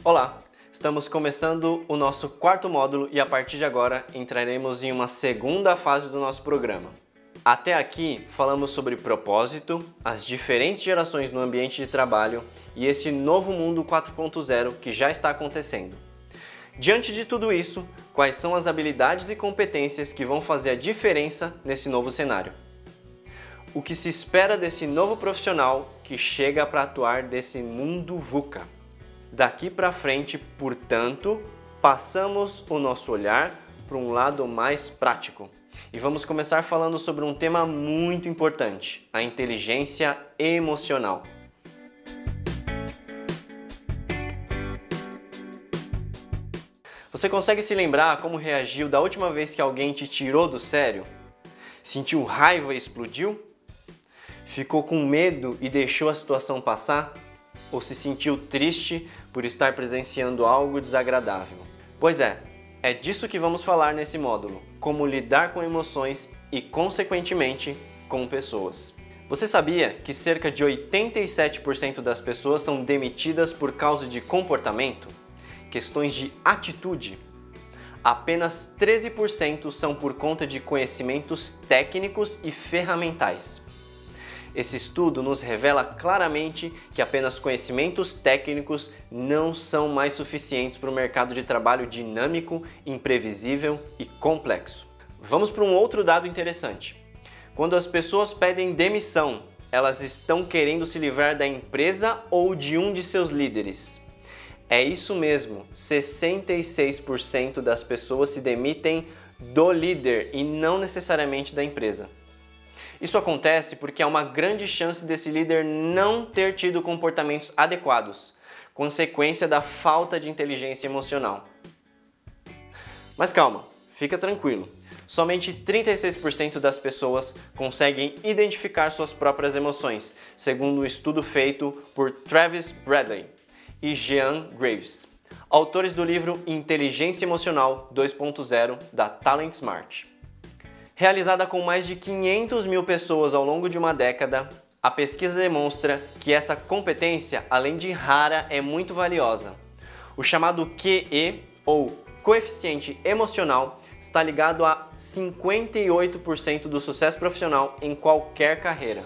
Olá, estamos começando o nosso quarto módulo e a partir de agora entraremos em uma segunda fase do nosso programa. Até aqui falamos sobre propósito, as diferentes gerações no ambiente de trabalho e esse novo mundo 4.0 que já está acontecendo. Diante de tudo isso, quais são as habilidades e competências que vão fazer a diferença nesse novo cenário? O que se espera desse novo profissional que chega para atuar nesse mundo VUCA? Daqui para frente, portanto, passamos o nosso olhar para um lado mais prático. E vamos começar falando sobre um tema muito importante, a inteligência emocional. Você consegue se lembrar como reagiu da última vez que alguém te tirou do sério? Sentiu raiva e explodiu? Ficou com medo e deixou a situação passar? Ou se sentiu triste por estar presenciando algo desagradável? Pois é disso que vamos falar nesse módulo, como lidar com emoções e, consequentemente, com pessoas. Você sabia que cerca de 87% das pessoas são demitidas por causa de comportamento? Questões de atitude? Apenas 13% são por conta de conhecimentos técnicos e ferramentais. Esse estudo nos revela claramente que apenas conhecimentos técnicos não são mais suficientes para um mercado de trabalho dinâmico, imprevisível e complexo. Vamos para um outro dado interessante. Quando as pessoas pedem demissão, elas estão querendo se livrar da empresa ou de um de seus líderes. É isso mesmo, 66% das pessoas se demitem do líder e não necessariamente da empresa. Isso acontece porque há uma grande chance desse líder não ter tido comportamentos adequados, consequência da falta de inteligência emocional. Mas calma, fica tranquilo. Somente 36% das pessoas conseguem identificar suas próprias emoções, segundo um estudo feito por Travis Bradley e Jean Graves, autores do livro Inteligência Emocional 2.0 da Talent Smart. Realizada com mais de 500 mil pessoas ao longo de uma década, a pesquisa demonstra que essa competência, além de rara, é muito valiosa. O chamado QE, ou coeficiente emocional, está ligado a 58% do sucesso profissional em qualquer carreira.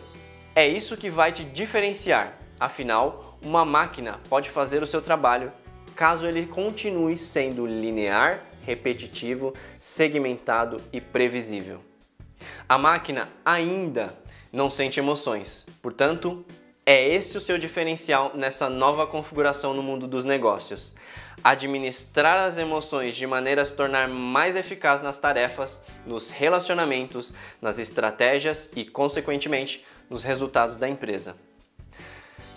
É isso que vai te diferenciar, afinal, uma máquina pode fazer o seu trabalho caso ele continue sendo linear, repetitivo, segmentado e previsível. A máquina ainda não sente emoções, portanto, é esse o seu diferencial nessa nova configuração no mundo dos negócios. Administrar as emoções de maneira a se tornar mais eficaz nas tarefas, nos relacionamentos, nas estratégias e, consequentemente, nos resultados da empresa.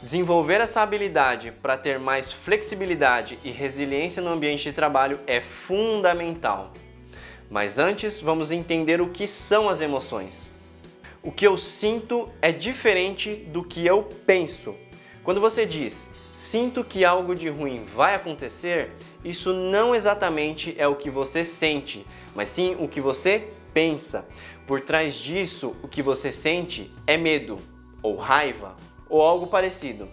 Desenvolver essa habilidade para ter mais flexibilidade e resiliência no ambiente de trabalho é fundamental. Mas antes, vamos entender o que são as emoções. O que eu sinto é diferente do que eu penso. Quando você diz, sinto que algo de ruim vai acontecer, isso não exatamente é o que você sente, mas sim o que você pensa. Por trás disso, o que você sente é medo, ou raiva, ou algo parecido.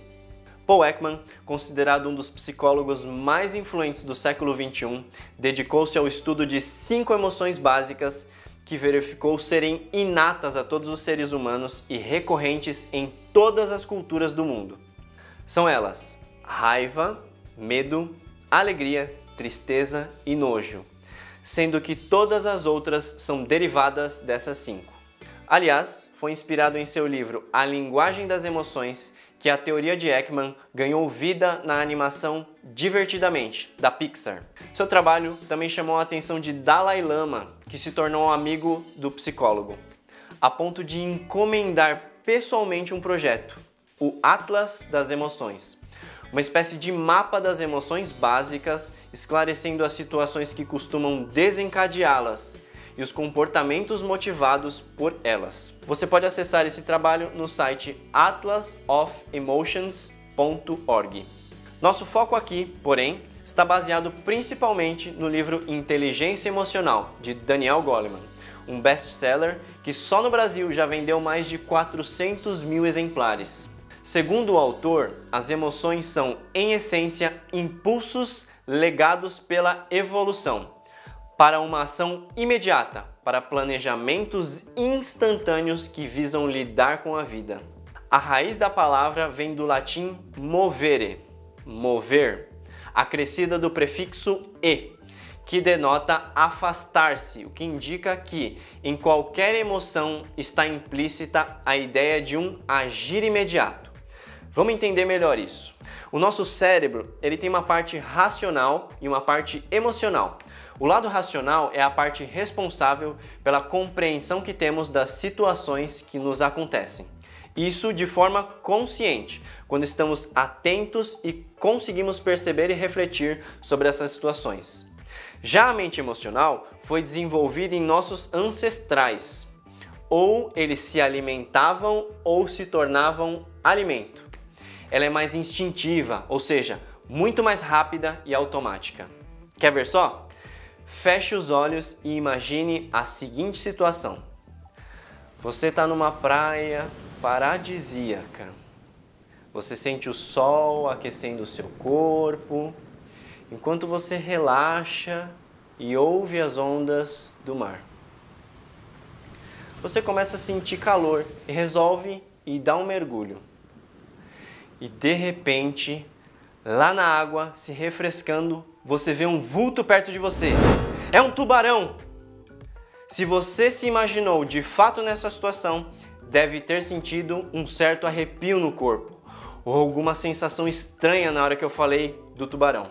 Paul Ekman, considerado um dos psicólogos mais influentes do século XXI, dedicou-se ao estudo de 5 emoções básicas que verificou serem inatas a todos os seres humanos e recorrentes em todas as culturas do mundo. São elas: raiva, medo, alegria, tristeza e nojo, sendo que todas as outras são derivadas dessas 5. Aliás, foi inspirado em seu livro A Linguagem das Emoções que a teoria de Ekman ganhou vida na animação Divertidamente, da Pixar. Seu trabalho também chamou a atenção de Dalai Lama, que se tornou um amigo do psicólogo, a ponto de encomendar pessoalmente um projeto, o Atlas das Emoções, uma espécie de mapa das emoções básicas, esclarecendo as situações que costumam desencadeá-las e os comportamentos motivados por elas. Você pode acessar esse trabalho no site atlasofemotions.org. Nosso foco aqui, porém, está baseado principalmente no livro Inteligência Emocional, de Daniel Goleman, um best-seller que só no Brasil já vendeu mais de 400 mil exemplares. Segundo o autor, as emoções são, em essência, impulsos legados pela evolução para uma ação imediata, para planejamentos instantâneos que visam lidar com a vida. A raiz da palavra vem do latim movere, mover, acrescida do prefixo e, que denota afastar-se, o que indica que em qualquer emoção está implícita a ideia de um agir imediato. Vamos entender melhor isso. O nosso cérebro, ele tem uma parte racional e uma parte emocional. O lado racional é a parte responsável pela compreensão que temos das situações que nos acontecem. Isso de forma consciente, quando estamos atentos e conseguimos perceber e refletir sobre essas situações. Já a mente emocional foi desenvolvida em nossos ancestrais. Ou eles se alimentavam ou se tornavam alimento. Ela é mais instintiva, ou seja, muito mais rápida e automática. Quer ver só? Feche os olhos e imagine a seguinte situação. Você está numa praia paradisíaca. Você sente o sol aquecendo o seu corpo, enquanto você relaxa e ouve as ondas do mar. Você começa a sentir calor e resolve ir dar um mergulho. E de repente, lá na água, se refrescando, você vê um vulto perto de você. É um tubarão! Se você se imaginou de fato nessa situação, deve ter sentido um certo arrepio no corpo, ou alguma sensação estranha na hora que eu falei do tubarão.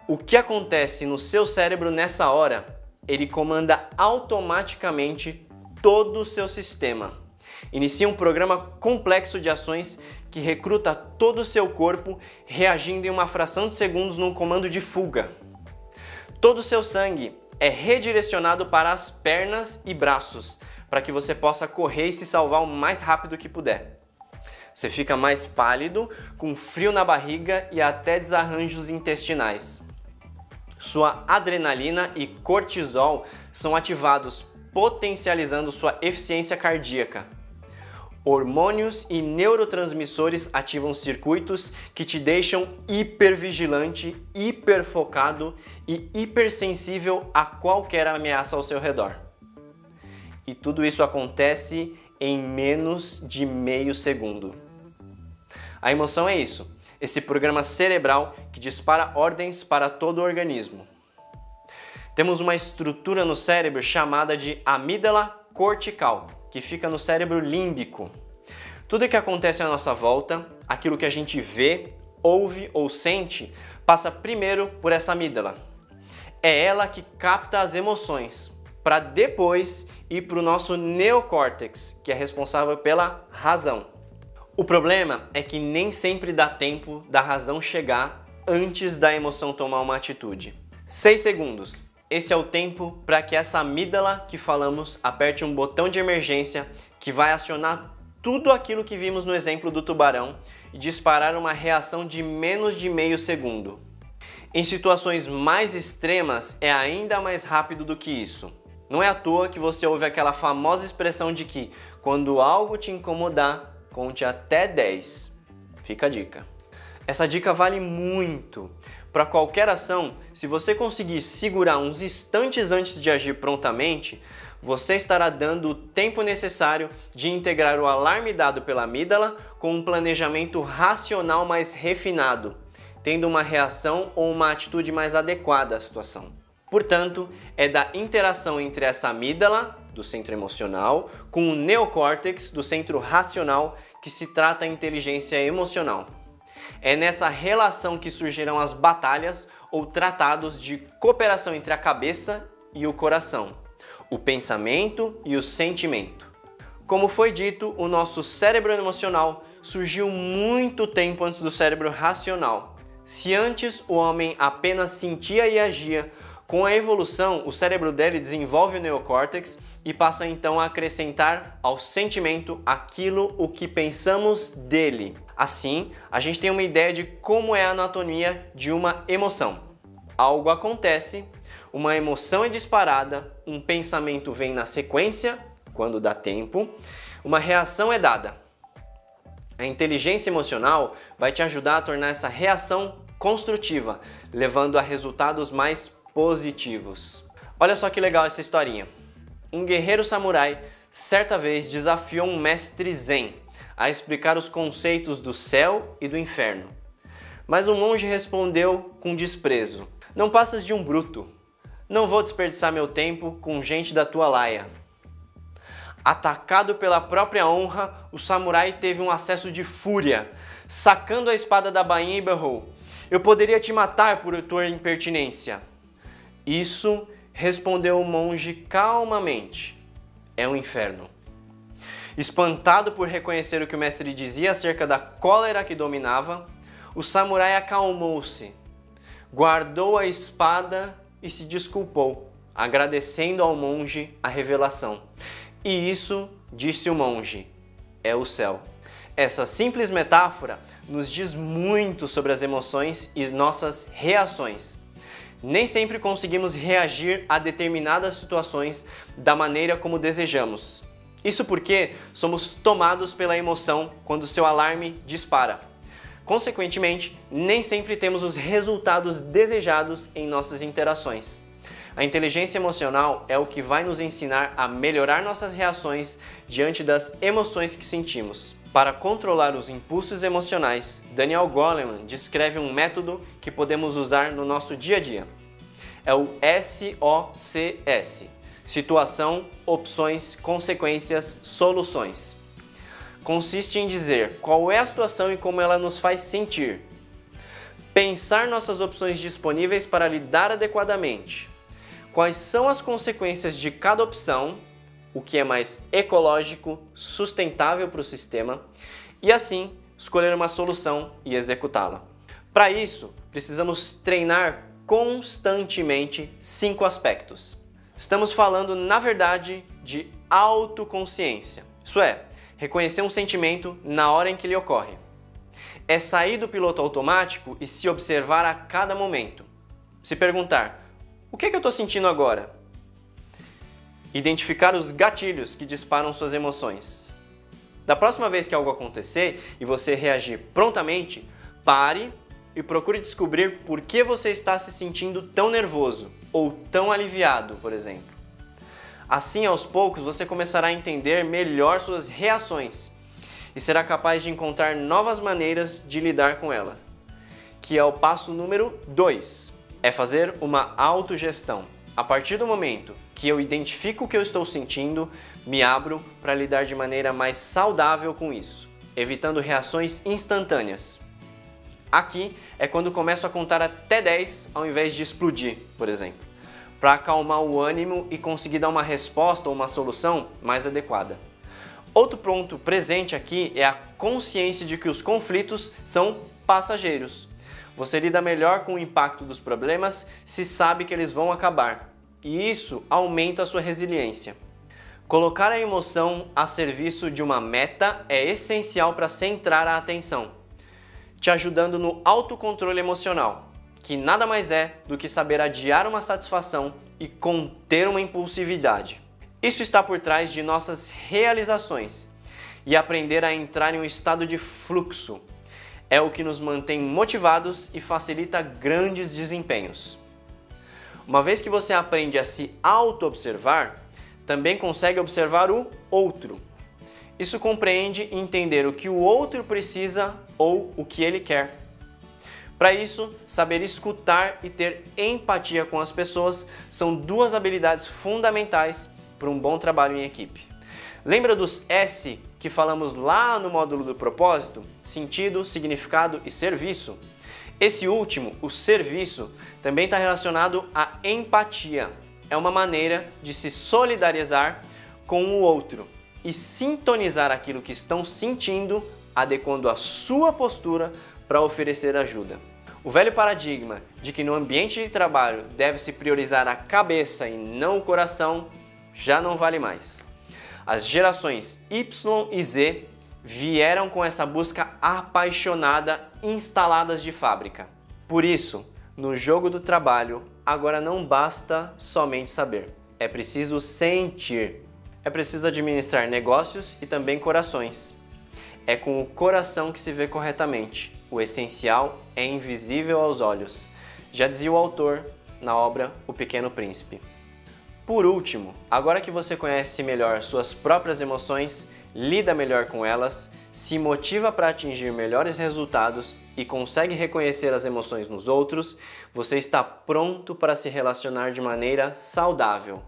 O que acontece no seu cérebro nessa hora? Ele comanda automaticamente todo o seu sistema. Inicia um programa complexo de ações que recruta todo o seu corpo, reagindo em uma fração de segundos num comando de fuga. Todo o seu sangue é redirecionado para as pernas e braços, para que você possa correr e se salvar o mais rápido que puder. Você fica mais pálido, com frio na barriga e até desarranjos intestinais. Sua adrenalina e cortisol são ativados, potencializando sua eficiência cardíaca. Hormônios e neurotransmissores ativam circuitos que te deixam hipervigilante, hiperfocado e hipersensível a qualquer ameaça ao seu redor. E tudo isso acontece em menos de meio segundo. A emoção é isso, esse programa cerebral que dispara ordens para todo o organismo. Temos uma estrutura no cérebro chamada de amígdala cortical, que fica no cérebro límbico. Tudo que acontece à nossa volta, aquilo que a gente vê, ouve ou sente, passa primeiro por essa amígdala. É ela que capta as emoções, para depois ir para o nosso neocórtex, que é responsável pela razão. O problema é que nem sempre dá tempo da razão chegar antes da emoção tomar uma atitude. 6 segundos. Esse é o tempo para que essa amígdala que falamos aperte um botão de emergência que vai acionar tudo aquilo que vimos no exemplo do tubarão e disparar uma reação de menos de meio segundo. Em situações mais extremas é ainda mais rápido do que isso. Não é à toa que você ouve aquela famosa expressão de que quando algo te incomodar, conte até 10. Fica a dica. Essa dica vale muito. Para qualquer ação, se você conseguir segurar uns instantes antes de agir prontamente, você estará dando o tempo necessário de integrar o alarme dado pela amígdala com um planejamento racional mais refinado, tendo uma reação ou uma atitude mais adequada à situação. Portanto, é da interação entre essa amígdala, do centro emocional, com o neocórtex, do centro racional, que se trata a inteligência emocional. É nessa relação que surgirão as batalhas ou tratados de cooperação entre a cabeça e o coração, o pensamento e o sentimento. Como foi dito, o nosso cérebro emocional surgiu muito tempo antes do cérebro racional. Se antes o homem apenas sentia e agia, com a evolução, o cérebro dele desenvolve o neocórtex e passa então a acrescentar ao sentimento aquilo o que pensamos dele. Assim, a gente tem uma ideia de como é a anatomia de uma emoção. Algo acontece, uma emoção é disparada, um pensamento vem na sequência, quando dá tempo, uma reação é dada. A inteligência emocional vai te ajudar a tornar essa reação construtiva, levando a resultados mais positivos. Olha só que legal essa historinha. Um guerreiro samurai certa vez desafiou um mestre zen a explicar os conceitos do céu e do inferno. Mas o monge respondeu com desprezo: "Não passas de um bruto. Não vou desperdiçar meu tempo com gente da tua laia." Atacado pela própria honra, o samurai teve um acesso de fúria. Sacando a espada da bainha e berrou: "Eu poderia te matar por tua impertinência." "Isso", respondeu o monge calmamente, "é um inferno." Espantado por reconhecer o que o mestre dizia acerca da cólera que dominava, o samurai acalmou-se, guardou a espada e se desculpou, agradecendo ao monge a revelação. "E isso", disse o monge, "é o céu." Essa simples metáfora nos diz muito sobre as emoções e nossas reações. Nem sempre conseguimos reagir a determinadas situações da maneira como desejamos. Isso porque somos tomados pela emoção quando seu alarme dispara. Consequentemente, nem sempre temos os resultados desejados em nossas interações. A inteligência emocional é o que vai nos ensinar a melhorar nossas reações diante das emoções que sentimos. Para controlar os impulsos emocionais, Daniel Goleman descreve um método que podemos usar no nosso dia a dia. É o SOCS: situação, opções, consequências, soluções. Consiste em dizer qual é a situação e como ela nos faz sentir. Pensar nossas opções disponíveis para lidar adequadamente. Quais são as consequências de cada opção, o que é mais ecológico, sustentável para o sistema, e assim escolher uma solução e executá-la. Para isso, precisamos treinar constantemente 5 aspectos. Estamos falando, na verdade, de autoconsciência. Isso é, reconhecer um sentimento na hora em que ele ocorre. É sair do piloto automático e se observar a cada momento. Se perguntar: o que é que eu estou sentindo agora? Identificar os gatilhos que disparam suas emoções. Da próxima vez que algo acontecer e você reagir prontamente, pare e procure descobrir por que você está se sentindo tão nervoso ou tão aliviado, por exemplo. Assim, aos poucos, você começará a entender melhor suas reações e será capaz de encontrar novas maneiras de lidar com elas, que é o passo número 2. É fazer uma autogestão. A partir do momento que eu identifico o que eu estou sentindo, me abro para lidar de maneira mais saudável com isso, evitando reações instantâneas. Aqui é quando começo a contar até 10 ao invés de explodir, por exemplo, para acalmar o ânimo e conseguir dar uma resposta ou uma solução mais adequada. Outro ponto presente aqui é a consciência de que os conflitos são passageiros. Você lida melhor com o impacto dos problemas se sabe que eles vão acabar, e isso aumenta a sua resiliência. Colocar a emoção a serviço de uma meta é essencial para centrar a atenção, te ajudando no autocontrole emocional, que nada mais é do que saber adiar uma satisfação e conter uma impulsividade. Isso está por trás de nossas realizações, e aprender a entrar em um estado de fluxo é o que nos mantém motivados e facilita grandes desempenhos. Uma vez que você aprende a se auto-observar, também consegue observar o outro. Isso compreende entender o que o outro precisa ou o que ele quer. Para isso, saber escutar e ter empatia com as pessoas são 2 habilidades fundamentais para um bom trabalho em equipe. Lembra dos S que falamos lá no módulo do propósito? Sentido, significado e serviço. Esse último, o serviço, também está relacionado à empatia. É uma maneira de se solidarizar com o outro e sintonizar aquilo que estão sentindo, adequando a sua postura para oferecer ajuda. O velho paradigma de que no ambiente de trabalho deve-se priorizar a cabeça e não o coração já não vale mais. As gerações Y e Z vieram com essa busca apaixonada instaladas de fábrica. Por isso, no jogo do trabalho, agora não basta somente saber, é preciso sentir. É preciso administrar negócios e também corações. É com o coração que se vê corretamente. O essencial é invisível aos olhos. Já dizia o autor na obra O Pequeno Príncipe. Por último, agora que você conhece melhor suas próprias emoções, lida melhor com elas, se motiva para atingir melhores resultados e consegue reconhecer as emoções nos outros, você está pronto para se relacionar de maneira saudável,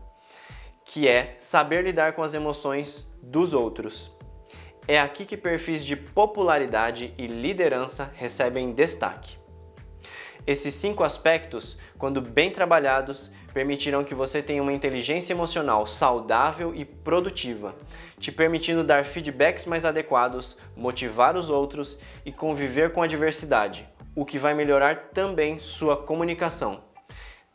que é saber lidar com as emoções dos outros. É aqui que perfis de popularidade e liderança recebem destaque. Esses 5 aspectos, quando bem trabalhados, permitirão que você tenha uma inteligência emocional saudável e produtiva, te permitindo dar feedbacks mais adequados, motivar os outros e conviver com a diversidade, o que vai melhorar também sua comunicação.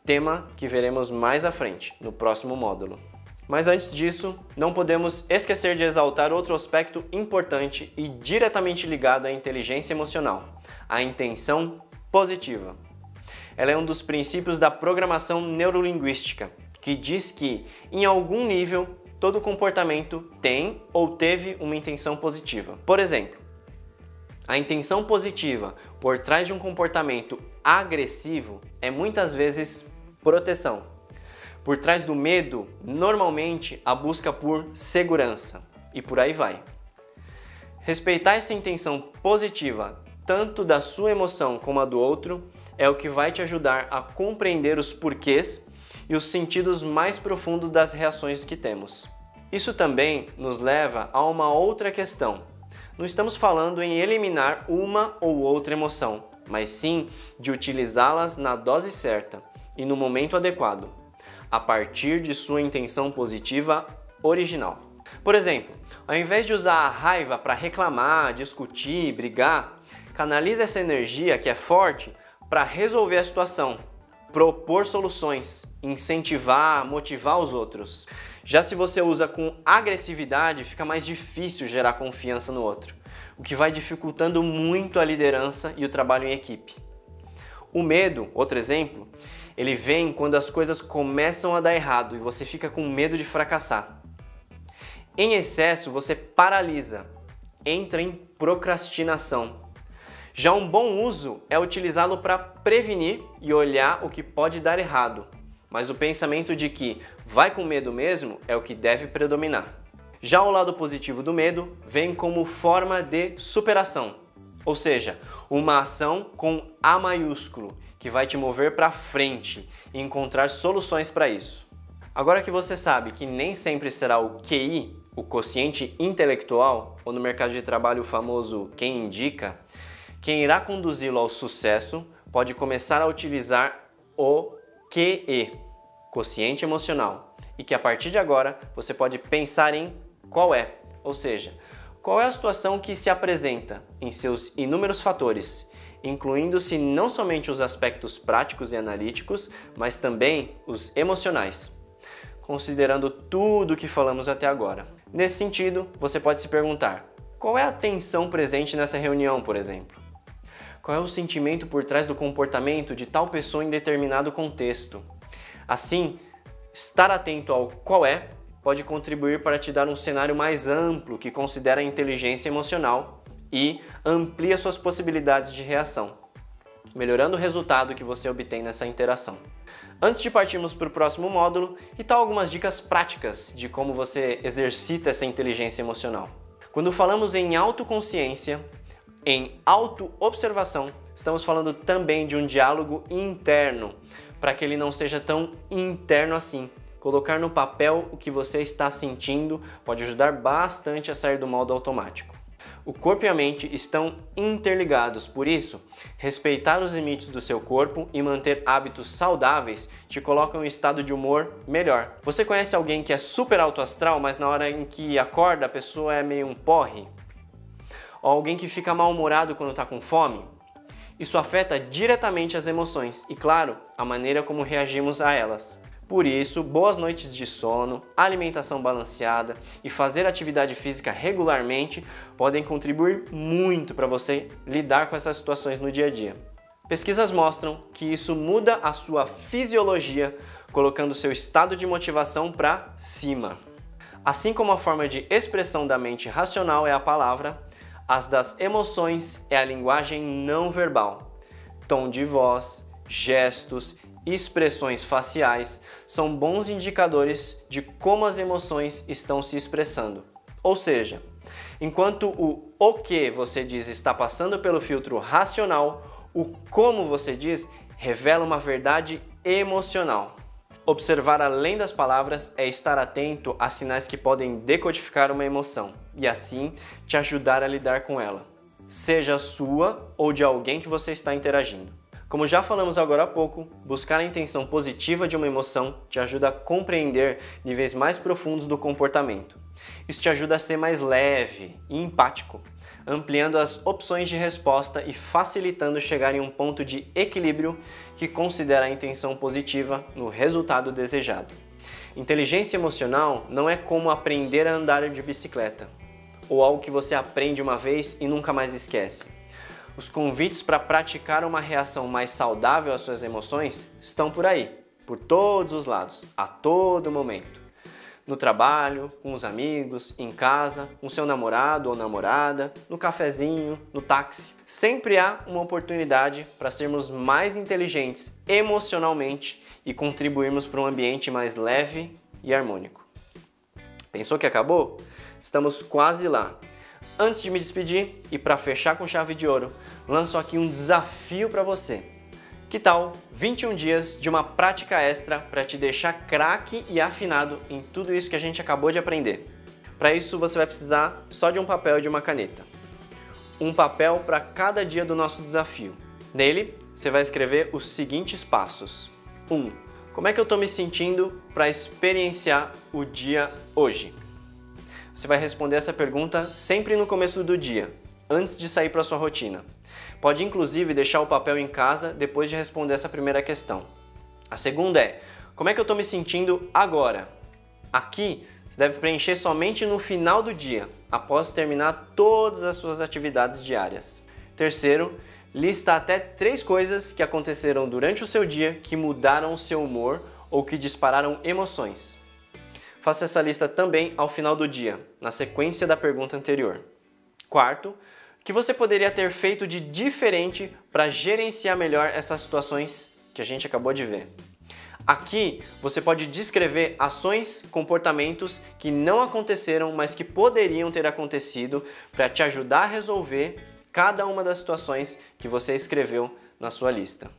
Tema que veremos mais à frente, no próximo módulo. Mas antes disso, não podemos esquecer de exaltar outro aspecto importante e diretamente ligado à inteligência emocional, a intenção positiva. Ela é um dos princípios da programação neurolinguística, que diz que, em algum nível, todo comportamento tem ou teve uma intenção positiva. Por exemplo, a intenção positiva por trás de um comportamento agressivo é muitas vezes proteção. Por trás do medo, normalmente, a busca por segurança. E por aí vai. Respeitar essa intenção positiva, tanto da sua emoção como a do outro, é o que vai te ajudar a compreender os porquês e os sentidos mais profundos das reações que temos. Isso também nos leva a uma outra questão. Não estamos falando em eliminar uma ou outra emoção, mas sim de utilizá-las na dose certa e no momento adequado, a partir de sua intenção positiva original. Por exemplo, ao invés de usar a raiva para reclamar, discutir, brigar, canalize essa energia que é forte para resolver a situação, propor soluções, incentivar, motivar os outros. Já se você usa com agressividade, fica mais difícil gerar confiança no outro, o que vai dificultando muito a liderança e o trabalho em equipe. O medo, outro exemplo, ele vem quando as coisas começam a dar errado e você fica com medo de fracassar. Em excesso, você paralisa, entra em procrastinação. Já um bom uso é utilizá-lo para prevenir e olhar o que pode dar errado, mas o pensamento de que vai com medo mesmo é o que deve predominar. Já o lado positivo do medo vem como forma de superação, ou seja, uma ação com A maiúsculo, que vai te mover para frente e encontrar soluções para isso. Agora que você sabe que nem sempre será o QI, o quociente intelectual, ou no mercado de trabalho o famoso quem indica, quem irá conduzi-lo ao sucesso pode começar a utilizar o QE, quociente emocional, e que a partir de agora você pode pensar em qual é, ou seja, qual é a situação que se apresenta em seus inúmeros fatores, incluindo-se não somente os aspectos práticos e analíticos, mas também os emocionais, considerando tudo o que falamos até agora. Nesse sentido, você pode se perguntar, qual é a tensão presente nessa reunião, por exemplo? Qual é o sentimento por trás do comportamento de tal pessoa em determinado contexto? Assim, estar atento ao qual é pode contribuir para te dar um cenário mais amplo que considera a inteligência emocional e amplia suas possibilidades de reação, melhorando o resultado que você obtém nessa interação. Antes de partirmos para o próximo módulo, que tal algumas dicas práticas de como você exercita essa inteligência emocional? Quando falamos em autoconsciência, em autoobservação, estamos falando também de um diálogo interno, para que ele não seja tão interno assim. Colocar no papel o que você está sentindo pode ajudar bastante a sair do modo automático. O corpo e a mente estão interligados, por isso, respeitar os limites do seu corpo e manter hábitos saudáveis te coloca em um estado de humor melhor. Você conhece alguém que é super alto astral, mas na hora em que acorda a pessoa é meio um porre? Ou alguém que fica mal-humorado quando está com fome? Isso afeta diretamente as emoções e, claro, a maneira como reagimos a elas. Por isso, boas noites de sono, alimentação balanceada e fazer atividade física regularmente podem contribuir muito para você lidar com essas situações no dia a dia. Pesquisas mostram que isso muda a sua fisiologia, colocando seu estado de motivação para cima. Assim como a forma de expressão da mente racional é a palavra, As das emoções é a linguagem não verbal. Tom de voz, gestos, expressões faciais são bons indicadores de como as emoções estão se expressando. Ou seja, enquanto o que você diz está passando pelo filtro racional, o como você diz revela uma verdade emocional. Observar além das palavras é estar atento a sinais que podem decodificar uma emoção e assim te ajudar a lidar com ela, seja sua ou de alguém que você está interagindo. Como já falamos agora há pouco, buscar a intenção positiva de uma emoção te ajuda a compreender níveis mais profundos do comportamento. Isso te ajuda a ser mais leve e empático, ampliando as opções de resposta e facilitando chegar em um ponto de equilíbrio que considera a intenção positiva no resultado desejado. Inteligência emocional não é como aprender a andar de bicicleta, ou algo que você aprende uma vez e nunca mais esquece. Os convites para praticar uma reação mais saudável às suas emoções estão por aí, por todos os lados, a todo momento. No trabalho, com os amigos, em casa, com seu namorado ou namorada, no cafezinho, no táxi. Sempre há uma oportunidade para sermos mais inteligentes emocionalmente e contribuirmos para um ambiente mais leve e harmônico. Pensou que acabou? Estamos quase lá. Antes de me despedir e para fechar com chave de ouro, lanço aqui um desafio para você. Que tal 21 dias de uma prática extra para te deixar craque e afinado em tudo isso que a gente acabou de aprender? Para isso você vai precisar só de um papel e de uma caneta. Um papel para cada dia do nosso desafio. Nele, você vai escrever os seguintes passos. 1. Como é que eu estou me sentindo para experienciar o dia hoje? Você vai responder essa pergunta sempre no começo do dia, antes de sair para sua rotina. Pode inclusive deixar o papel em casa depois de responder essa primeira questão. A segunda é, como é que eu estou me sentindo agora? Aqui, você deve preencher somente no final do dia, após terminar todas as suas atividades diárias. Terceiro, lista até 3 coisas que aconteceram durante o seu dia que mudaram o seu humor ou que dispararam emoções. Faça essa lista também ao final do dia, na sequência da pergunta anterior. Quarto, o que você poderia ter feito de diferente para gerenciar melhor essas situações que a gente acabou de ver. Aqui você pode descrever ações, comportamentos que não aconteceram, mas que poderiam ter acontecido para te ajudar a resolver cada uma das situações que você escreveu na sua lista.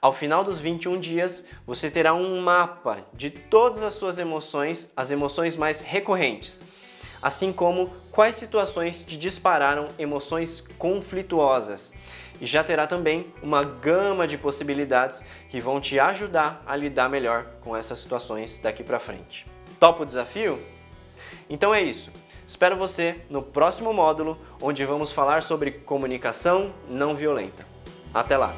Ao final dos 21 dias, você terá um mapa de todas as suas emoções, as emoções mais recorrentes, assim como quais situações te dispararam emoções conflituosas. E já terá também uma gama de possibilidades que vão te ajudar a lidar melhor com essas situações daqui para frente. Topa o desafio? Então é isso. Espero você no próximo módulo, onde vamos falar sobre comunicação não violenta. Até lá!